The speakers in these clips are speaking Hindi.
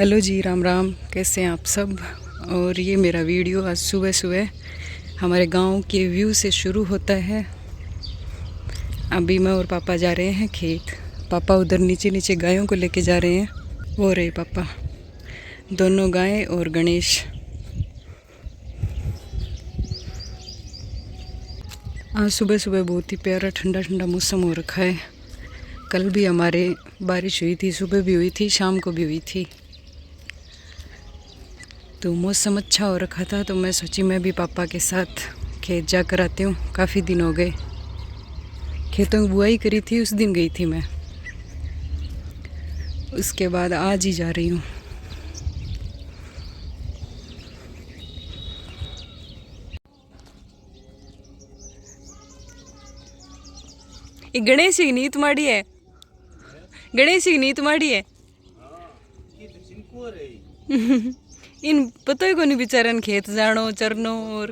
हेलो जी, राम राम। कैसे हैं आप सब। और ये मेरा वीडियो आज सुबह सुबह हमारे गांव के व्यू से शुरू होता है। अभी मैं और पापा जा रहे हैं खेत। पापा उधर नीचे नीचे गायों को लेके जा रहे हैं। वो रहे पापा, दोनों गायें और गणेश। आज सुबह सुबह बहुत ही प्यारा ठंडा ठंडा मौसम हो रखा है। कल भी हमारे बारिश हुई थी, सुबह भी हुई थी, शाम को भी हुई थी। तो मौसम अच्छा हो रखा था, तो मैं सोची मैं भी पापा के साथ खेत जा कर आती हूँ। काफ़ी दिन हो गए, खेतों की बुआई करी थी, उस दिन गई थी मैं। उसके बाद आज ही जा रही हूँ। ये गणेश की नीत माड़ी है, गणेश की नीत माड़ी है। इन पता ही कोनी बेचारन खेत जानो चरनो और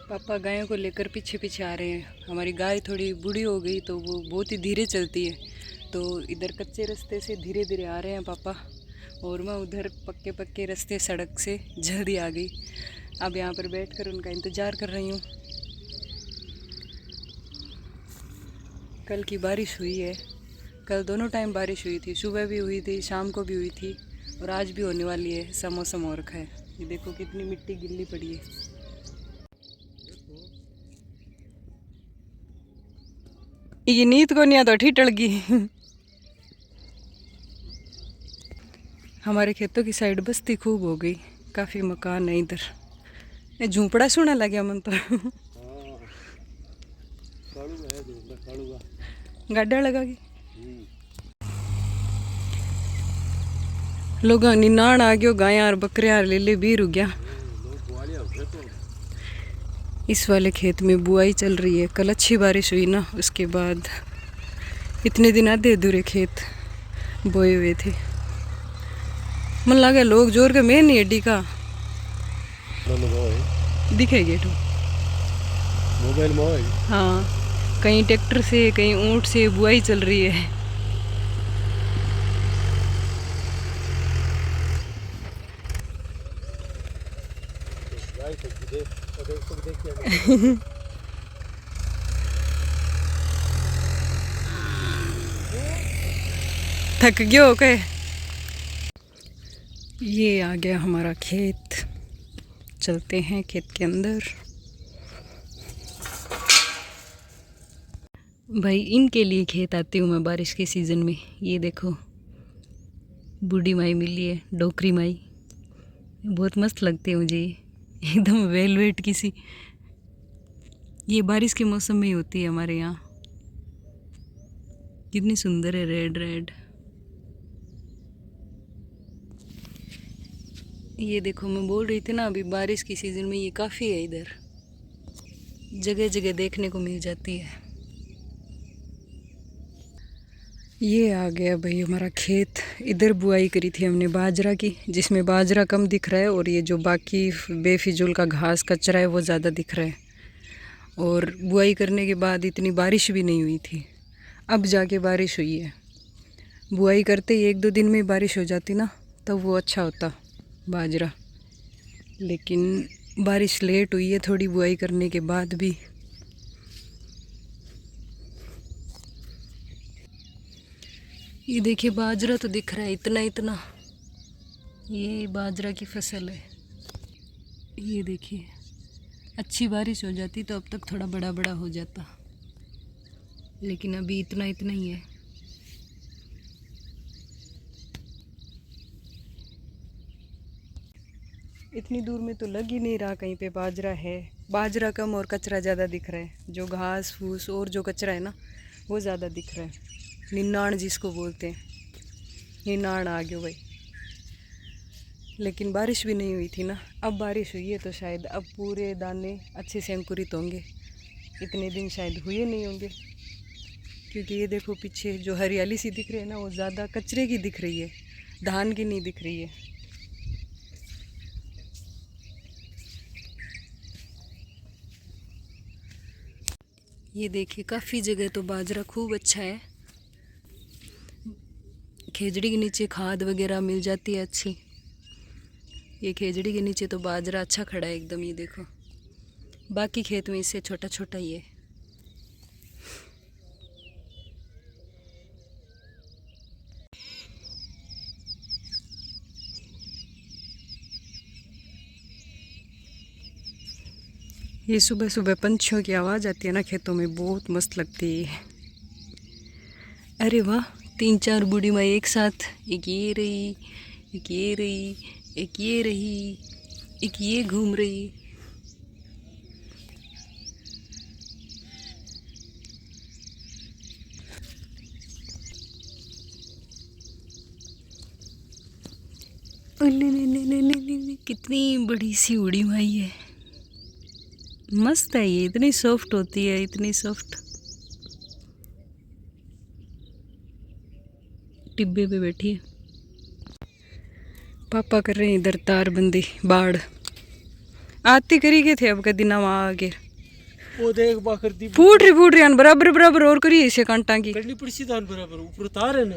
पापा गायों को लेकर पीछे पीछे आ रहे हैं। हमारी गाय थोड़ी बूढ़ी हो गई तो वो बहुत ही धीरे चलती है, तो इधर कच्चे रास्ते से धीरे धीरे आ रहे हैं पापा, और मैं उधर पक्के पक्के रास्ते सड़क से जल्दी आ गई। अब यहाँ पर बैठकर उनका इंतज़ार कर रही हूँ। कल की बारिश हुई है, कल दोनों टाइम बारिश हुई थी, सुबह भी हुई थी, शाम को भी हुई थी, और आज भी होने वाली है। ऐसा मौसम हो रखा है। ये देखो कितनी मिट्टी गिल्ली पड़ी है। ये नीत को नहीं तो ठीटल गई। हमारे खेतों की साइड बस्ती खूब हो गई, काफ़ी मकान है इधर। ये झूंपड़ा सोना लग गया मन तो। गाड्डा लगा गई। लोग निनाण आ गयो, गायां और बकरियां ले ले भी रुक गया। इस वाले खेत में बुआई चल रही है। कल अच्छी बारिश हुई ना, उसके बाद इतने दिन आधे अधूरे खेत बोए हुए थे। मन लगा लोग जोर के मेन नहीं एडी का दिखेगी तो मोबाइल में। हाँ, कहीं ट्रैक्टर से कहीं ऊंट से बुआई चल रही है। थक गयो के। ये आ गया हमारा खेत, चलते हैं खेत के अंदर। भाई इनके लिए खेत आती हूँ मैं बारिश के सीज़न में। ये देखो बूढ़ी माई मिली है, डोकरी माई, बहुत मस्त लगती है मुझे, एकदम वेलवेट की सी। ये बारिश के मौसम में ही होती है हमारे यहाँ। कितनी सुंदर है, रेड रेड। ये देखो, मैं बोल रही थी ना अभी, बारिश की सीज़न में ये काफ़ी है, इधर जगह जगह देखने को मिल जाती है। ये आ गया भाई हमारा खेत। इधर बुआई करी थी हमने बाजरा की, जिसमें बाजरा कम दिख रहा है, और ये जो बाकी बेफिजूल का घास कचरा है वो ज़्यादा दिख रहा है। और बुआई करने के बाद इतनी बारिश भी नहीं हुई थी, अब जाके बारिश हुई है। बुआई करते ही 1-2 दिन में बारिश हो जाती ना, तब वो अच्छा होता बाजरा। लेकिन बारिश लेट हुई है थोड़ी बुआई करने के बाद भी। ये देखिए बाजरा तो दिख रहा है इतना इतना, ये बाजरा की फसल है। ये देखिए, अच्छी बारिश हो जाती तो अब तक थोड़ा बड़ा बड़ा हो जाता, लेकिन अभी इतना इतना ही है। इतनी दूर में तो लग ही नहीं रहा कहीं पे बाजरा है। बाजरा कम और कचरा ज़्यादा दिख रहा है। जो घास फूस और जो कचरा है ना, वो ज़्यादा दिख रहा है। निनाण जिसको बोलते हैं, निनाण आ गयो भाई। लेकिन बारिश भी नहीं हुई थी ना, अब बारिश हुई है तो शायद अब पूरे दाने अच्छे से अंकुरित होंगे। इतने दिन शायद हुए नहीं होंगे, क्योंकि ये देखो पीछे जो हरियाली सी दिख रही है ना, वो ज़्यादा कचरे की दिख रही है, धान की नहीं दिख रही है। ये देखिए काफ़ी जगह तो बाजरा खूब अच्छा है, खेजड़ी के नीचे खाद वगैरह मिल जाती है अच्छी। ये खेजड़ी के नीचे तो बाजरा अच्छा खड़ा है एकदम, ये देखो। बाकी खेत में इससे छोटा छोटा ही है। ये सुबह सुबह पंछियों की आवाज़ आती है ना खेतों में, बहुत मस्त लगती है। अरे वाह, 3-4 बूढ़ी माँ एक साथ, एक ये रही, एक ये रही, एक ये रही, एक ये घूम रही। कितनी बड़ी सी उड़ी माई है, मस्त है ये, इतनी सॉफ्ट होती है, इतनी सॉफ्ट। टिब्बे पे बैठी है। पापा कर रहे हैं इधर तारबंदी, बाढ़ आती करी गए थे, अब का दिन वहाँ आगे वो देख बाकर दी फूट रही बराबर बराबर और करिए इसे कांटा की करनी पड़ी सी दान बराबर ऊपर तार है ना।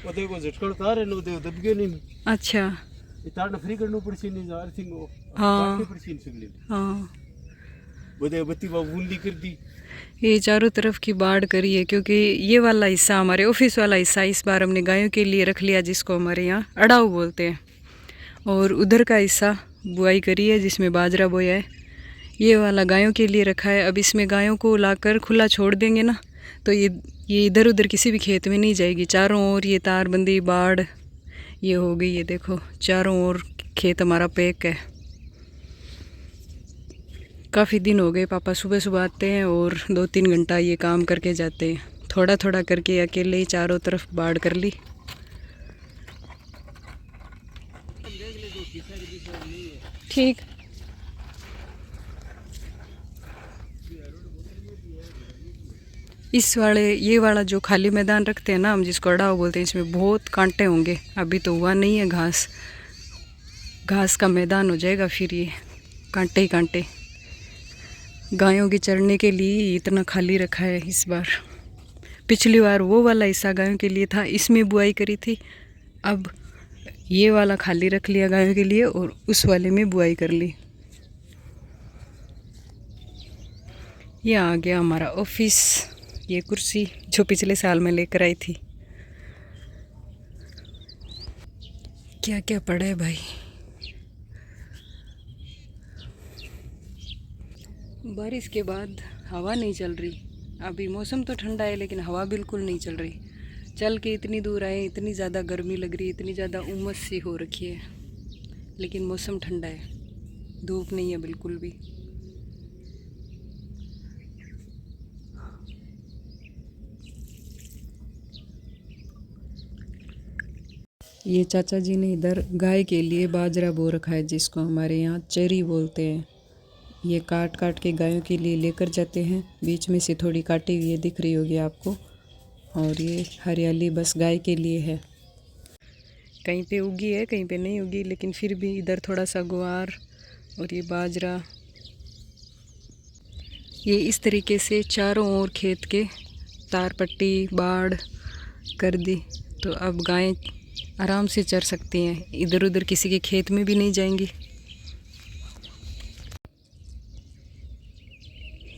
वो देखो झटकड़ तार है ना, वो देखो दब गए नहीं। अच्छा, ये तार ना फ्री करनी पड़ी सी नहीं जा रही थी वो। हाँ काटनी पड़ी सी इनसे। हाँ, वो देखो बत्ती बूंदी कर दी। ये चारों तरफ की बाढ़ करी है, क्योंकि ये वाला हिस्सा हमारे ऑफिस वाला हिस्सा इस बार हमने गायों के लिए रख लिया, जिसको हमारे यहाँ अड़ाऊ बोलते हैं। और उधर का हिस्सा बुआई करी है जिसमें बाजरा बोया है, ये वाला गायों के लिए रखा है। अब इसमें गायों को लाकर खुला छोड़ देंगे ना, तो ये इधर उधर किसी भी खेत में नहीं जाएगी। चारों ओर ये तारबंदी बाढ़ ये हो गई है, देखो चारों ओर खेत हमारा पैक है। काफ़ी दिन हो गए, पापा सुबह सुबह आते हैं और 2-3 घंटा ये काम करके जाते हैं। थोड़ा थोड़ा करके अकेले ही चारों तरफ बाढ़ कर ली। ठीक, ये वाला जो खाली मैदान रखते हैं ना हम, जिसको अड़ाव बोलते हैं, इसमें बहुत कांटे होंगे। अभी तो हुआ नहीं है घास का मैदान हो जाएगा फिर, ये कांटे ही कांटे। गायों के चरने के लिए इतना खाली रखा है इस बार। पिछली बार वो वाला हिस्सा गायों के लिए था, इसमें बुआई करी थी। अब ये वाला खाली रख लिया गायों के लिए और उस वाले में बुआई कर ली। ये आ गया हमारा ऑफिस, ये कुर्सी जो पिछले साल में लेकर आई थी। क्या क्या पड़ा है भाई। बारिश के बाद हवा नहीं चल रही। अभी मौसम तो ठंडा है लेकिन हवा बिल्कुल नहीं चल रही। चल के इतनी दूर आए, इतनी ज़्यादा गर्मी लग रही है, इतनी ज़्यादा उमस सी हो रखी है, लेकिन मौसम ठंडा है, धूप नहीं है बिल्कुल भी। ये चाचा जी ने इधर गाय के लिए बाजरा बो रखा है, जिसको हमारे यहाँ चरी बोलते हैं। ये काट काट के गायों के लिए लेकर जाते हैं। बीच में से थोड़ी काटी हुई दिख रही होगी आपको, और ये हरियाली बस गाय के लिए है। कहीं पे उगी है, कहीं पे नहीं उगी, लेकिन फिर भी इधर थोड़ा सा ग्वार और ये बाजरा, ये इस तरीके से चारों ओर खेत के तार पट्टी बाढ़ कर दी। तो अब गायें आराम से चर सकती हैं, इधर उधर किसी के खेत में भी नहीं जाएंगी।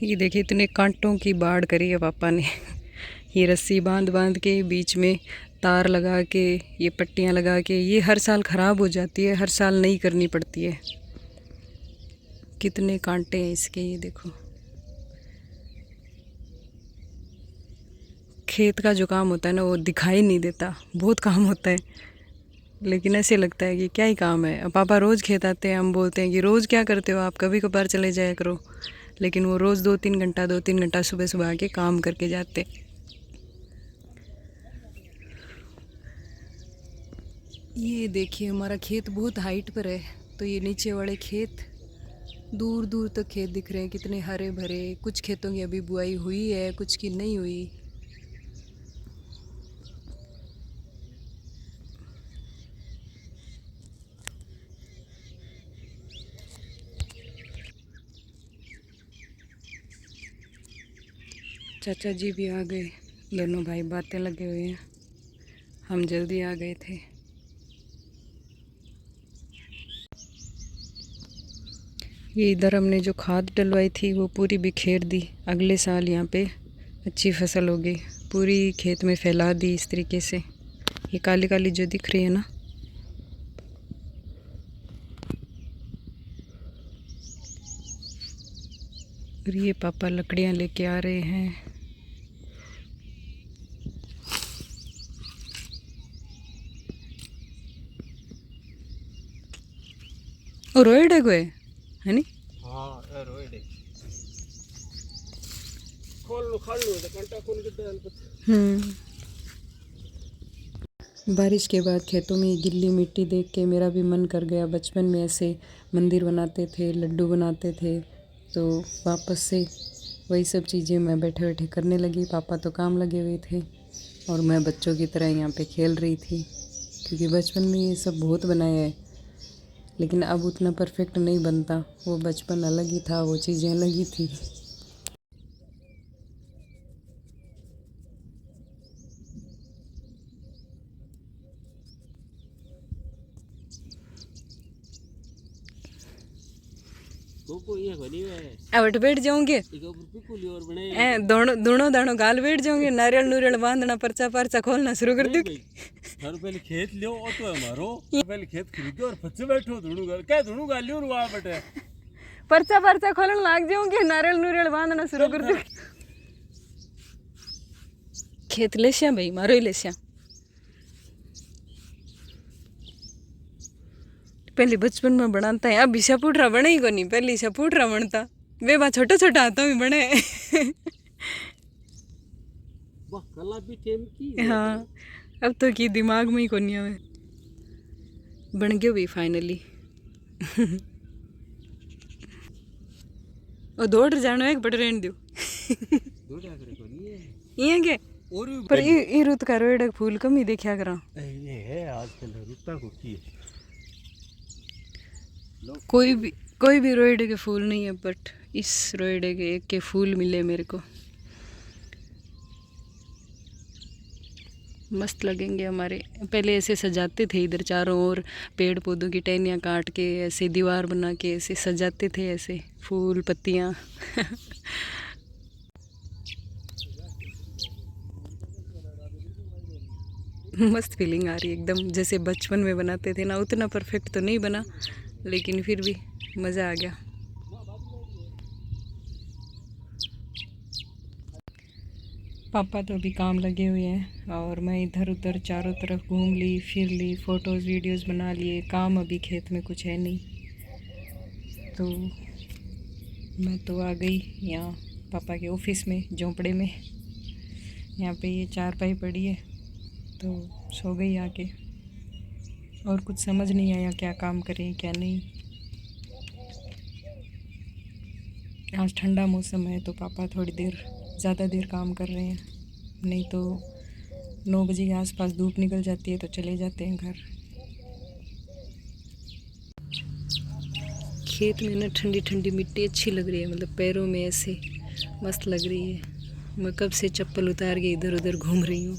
ये देखिए इतने कांटों की बाढ़ करी है पापा ने। ये रस्सी बांध बांध के, बीच में तार लगा के, ये पट्टियाँ लगा के, ये हर साल ख़राब हो जाती है, हर साल नई करनी पड़ती है। कितने कांटे हैं इसके, ये देखो। खेत का जो काम होता है ना, वो दिखाई नहीं देता, बहुत काम होता है, लेकिन ऐसे लगता है कि क्या ही काम है। अब पापा रोज़ खेत आते हैं, हम बोलते हैं कि रोज़ क्या करते हो आप, कभी कभार चले जाया करो, लेकिन वो रोज़ 2-3 घंटा सुबह सुबह आके काम करके जाते। ये देखिए हमारा खेत बहुत हाइट पर है, तो ये नीचे वाले खेत दूर दूर तक खेत दिख रहे हैं, कितने हरे भरे। कुछ खेतों की अभी बुआई हुई है, कुछ की नहीं हुई। चाचा जी भी आ गए, दोनों भाई बातें लगे हुए हैं। हम जल्दी आ गए थे। ये इधर हमने जो खाद डलवाई थी वो पूरी बिखेर दी। अगले साल यहाँ पे अच्छी फसल होगी। पूरी खेत में फैला दी इस तरीके से। ये काली काली जो दिख रही है ना, और ये पापा लकड़ियाँ लेके आ रहे हैं। और रोइड है कोई है नी? हाँ यार रोइड खोल लो खाल लो तो कंटा खोल के डाल पत्ते। बारिश के बाद खेतों में गिल्ली मिट्टी देख के मेरा भी मन कर गया। बचपन में ऐसे मंदिर बनाते थे, लड्डू बनाते थे, तो वापस से वही सब चीज़ें मैं बैठे बैठे करने लगी। पापा तो काम लगे हुए थे और मैं बच्चों की तरह यहाँ पे खेल रही थी, क्योंकि बचपन में ये सब बहुत बनाया है। लेकिन अब उतना परफेक्ट नहीं बनता। वो बचपन अलग ही था, वो चीज़ें अलग ही थी। को ये बनी है अब बैठ जाऊंगे, एक ऊपर पिकुली और बने दोनों दोनों दानों गाल बैठ जाऊंगे। नारियल नूरियल बांधना, पर्चा पर्चा खोलना शुरू कर दूँ। हर पहले खेत लियो और तो हमारो पहले खेत खरीदो और पच्चे बैठो धुणू गाल क्या धुणू गाल लियो वहां बैठे पर्चा पर्चा खोलने लग जाऊंगे, नारियल नूरियल बांधना शुरू कर दूँ। खेत ले श्या भाई, मारो ही ले श्या। पहले बचपन में बनाता है, अब सपूटरा बने ही को नहीं। पहले सपूटरा बनता, वे बा छोटा छोटा हाथों में बने। वाह कला भी टेम की। हाँ, अब तो की दिमाग में ही को नहीं आवे। बन गयो भी फाइनली। और दौड़ जानो एक बट रहने दो। ये के और पर ये रुत का रोड फूल कम ही देखा करा। ये है आजकल रुता को की कोई भी रोइडे के फूल नहीं है, बट इस रोइडे के एक के फूल मिले मेरे को। मस्त लगेंगे हमारे। पहले ऐसे सजाते थे इधर चारों ओर, पेड़ पौधों की टहनियाँ काट के ऐसे दीवार बना के ऐसे सजाते थे, ऐसे फूल पत्तियाँ। मस्त फीलिंग आ रही है एकदम, जैसे बचपन में बनाते थे ना। उतना परफेक्ट तो नहीं बना, लेकिन फिर भी मज़ा आ गया। पापा तो अभी काम लगे हुए हैं और मैं इधर उधर चारों तरफ घूम ली, फिर ली, फ़ोटोज़ वीडियोस बना लिए। काम अभी खेत में कुछ है नहीं, तो मैं तो आ गई यहाँ पापा के ऑफिस में, झोंपड़े में। यहाँ पे ये चारपाई पड़ी है, तो सो गई आके। और कुछ समझ नहीं आया क्या काम करें क्या नहीं। आज ठंडा मौसम है तो पापा थोड़ी देर ज़्यादा देर काम कर रहे हैं, नहीं तो 9 बजे के आसपास धूप निकल जाती है तो चले जाते हैं घर। खेत में ना ठंडी ठंडी मिट्टी अच्छी लग रही है, मतलब पैरों में ऐसे मस्त लग रही है। मैं कब से चप्पल उतार के इधर उधर घूम रही हूँ।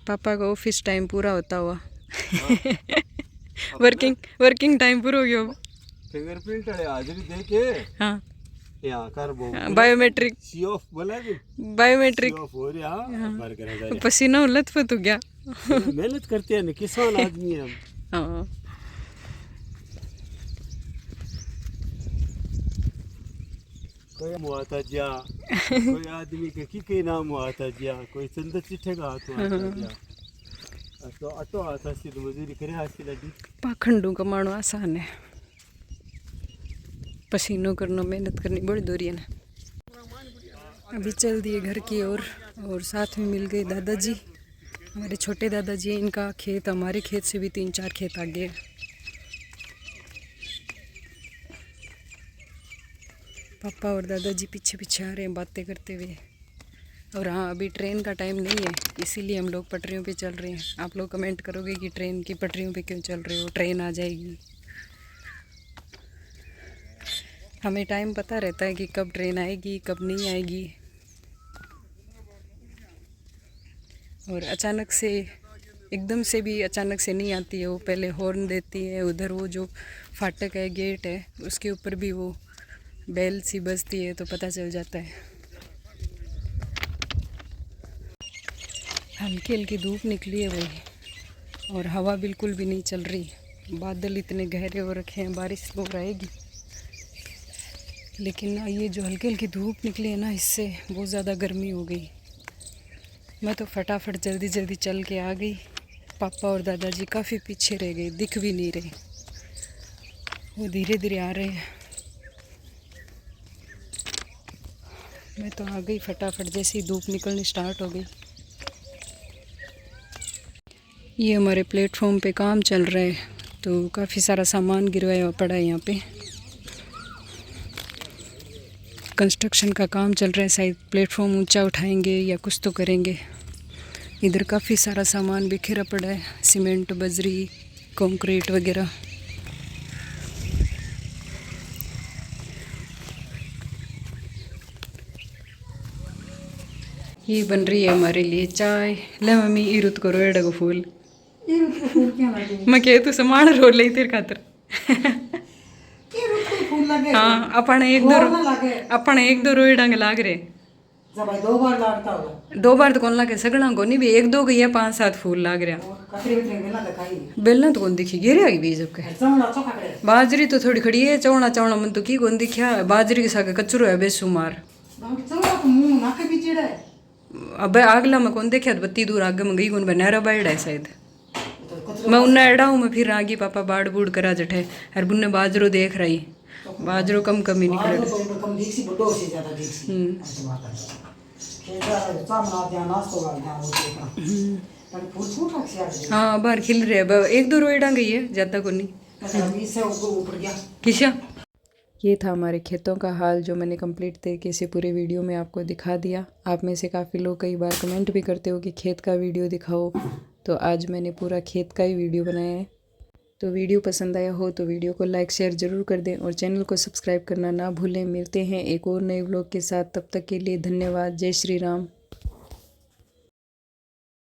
पापा का ऑफिस टाइम पूरा होता हुआ। वर्किंग टाइम पूरा हो गया। फिंगरप्रिंट वाले हाजिरी दे के हाँ, यहाँ कर वो बायोमेट्रिक सी ऑफ बोला कि बायोमेट्रिक सी ऑफ हो रहा बाहर करा पसीना लथपथ हो गया। मेहनत करते हैं ना, किसान आदमी है हम। हाँ, कोई मुआता जा कोई आदमी के नाम मुआता जा, कोई चंदा चिट्ठे का हाथ मुआता जा, तो अटो आता सी तो मजदूरी करे हासी लड़ी। पाखंडों का मानो आसान है, पसीनों करना, मेहनत करनी बड़ी दूरी है ना। अभी चल दिए घर की ओर और साथ में मिल गए दादाजी, हमारे छोटे दादाजी। इनका खेत हमारे खेत से भी 3-4 खेत आगे है। पापा और दादाजी पीछे पीछे आ रहे हैं बातें करते हुए। और हाँ, अभी ट्रेन का टाइम नहीं है, इसीलिए हम लोग पटरियों पे चल रहे हैं। आप लोग कमेंट करोगे कि ट्रेन की पटरियों पे क्यों चल रहे हो, ट्रेन आ जाएगी। हमें टाइम पता रहता है कि कब ट्रेन आएगी कब नहीं आएगी, और अचानक से एकदम से भी अचानक से नहीं आती है वो, पहले हॉर्न देती है। उधर वो जो फाटक है, गेट है, उसके ऊपर भी वो बेल सी बजती है तो पता चल जाता है। हल्की हल्की धूप निकली है भाई, और हवा बिल्कुल भी नहीं चल रही। बादल इतने गहरे हो रखे हैं, बारिश हो रहेगी, लेकिन ना ये जो हल्की हल्की धूप निकली है ना, इससे बहुत ज़्यादा गर्मी हो गई। मैं तो फटाफट जल्दी जल्दी चल के आ गई। पापा और दादाजी काफ़ी पीछे रह गए, दिख भी नहीं रहे, वो धीरे धीरे आ रहे हैं। मैं तो आ गई फटाफट जैसे ही धूप निकलनी स्टार्ट हो गई। ये हमारे प्लेटफॉर्म पे काम चल रहा है, तो काफ़ी सारा सामान गिरवाया हुआ पड़ा है यहाँ पे। कंस्ट्रक्शन का काम चल रहा है, शायद प्लेटफॉर्म ऊंचा उठाएंगे या कुछ तो करेंगे। इधर काफ़ी सारा सामान बिखेरा पड़ा है, सीमेंट, बजरी, कंक्रीट वगैरह। ये बन रही है हमारे लिए चाय। ले मम्मी इरुत करो एड़ा को फूल मैं कह तू समान रो ले तेरे खातर। हाँ अपन एक दो रोई डंग लाग रहे। दो बार तो कौन लागे, सगना को नहीं भी, एक दो गई है, 5-7 फूल लाग रहा। बेलना तो कौन दिखी, गिरे आगे बीज के बाजरी तो थोड़ी खड़ी है। चौना चौना मन तो की कौन दिखा, बाजरी के सागे कचरो है बेसुमार। अब आगला में कौन देखा, बत्ती दूर आगे में गई कौन बनहरा बाइड है शायद। मैं उन्ना एड़ा हूँ, मैं फिर आगे पापा बाड़ बूढ़ करा जठे हर बुन्ने बाजरो देख रही। बाजरो कम कम ही निकले। हाँ बाहर खिल रहे हैं, एक दो रोइडा गई है, ज़्यादा को नहीं। किशा ये था हमारे खेतों का हाल, जो मैंने कंप्लीट तरीके से पूरे वीडियो में आपको दिखा दिया। आप में से काफ़ी लोग कई बार कमेंट भी करते हो कि खेत का वीडियो दिखाओ, तो आज मैंने पूरा खेत का ही वीडियो बनाया है। तो वीडियो पसंद आया हो तो वीडियो को लाइक शेयर ज़रूर कर दें और चैनल को सब्सक्राइब करना ना भूलें। मिलते हैं एक और नए व्लॉग के साथ, तब तक के लिए धन्यवाद। जय श्री राम।